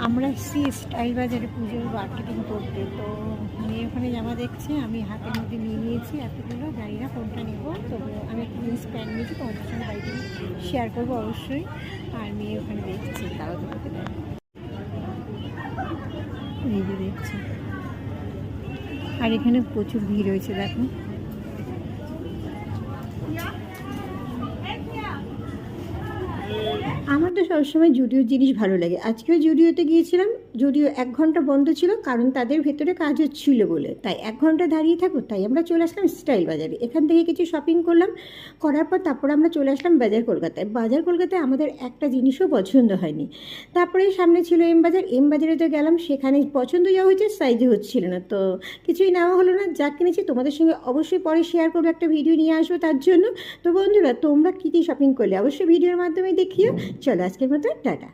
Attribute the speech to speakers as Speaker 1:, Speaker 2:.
Speaker 1: আমরা এসেছি স্টাইল বাজারে পুজোর মার্কেটিং করতে। তো মেয়ে ওখানে জামা দেখছে, আমি হাতের মধ্যে নিয়ে নিয়েছি এতগুলো, জানি না কোনটা নেব। তবু আমি একটা জিন্স প্যান্ট নিয়েছি, তোমাদের সঙ্গে বাড়িতে শেয়ার করবো অবশ্যই। আর মেয়ে ওখানে দেখছে, তাও তোমাকে দেখ, এই যে দেখছি। আর এখানে প্রচুর ভিড় হয়েছে দেখো। আমার তো সবসময় জুডিওর জিনিস ভালো লাগে। আজকেও জুডিওতে গিয়েছিলাম। জুডিও 1 ঘন্টা বন্ধ ছিল, কারণ তাদের ভেতরে কাজ হচ্ছিল বলে। তাই 1 ঘন্টা দাঁড়িয়ে থাকবো, তাই আমরা চলে আসলাম স্টাইল বাজারে। এখান থেকে কিছু শপিং করলাম, করার পর তারপর আমরা চলে আসলাম বাজার কলকাতায়। বাজার কলকাতায় আমাদের একটা জিনিসও পছন্দ হয়নি। তারপরে সামনে ছিল এম বাজার। এম বাজারে তো গেলাম, সেখানে পছন্দ যা হয়েছে সাইজে হচ্ছিল না, তো কিছুই নেওয়া হলো না। যা কিনেছি তোমাদের সঙ্গে অবশ্যই পরে শেয়ার করবো, একটা ভিডিও নিয়ে আসবো তার জন্য। তো বন্ধুরা, তোমরা কী কী শপিং করলে অবশ্যই ভিডিওর মাধ্যমে দেখিও। চলো আজকের মতো টাটা।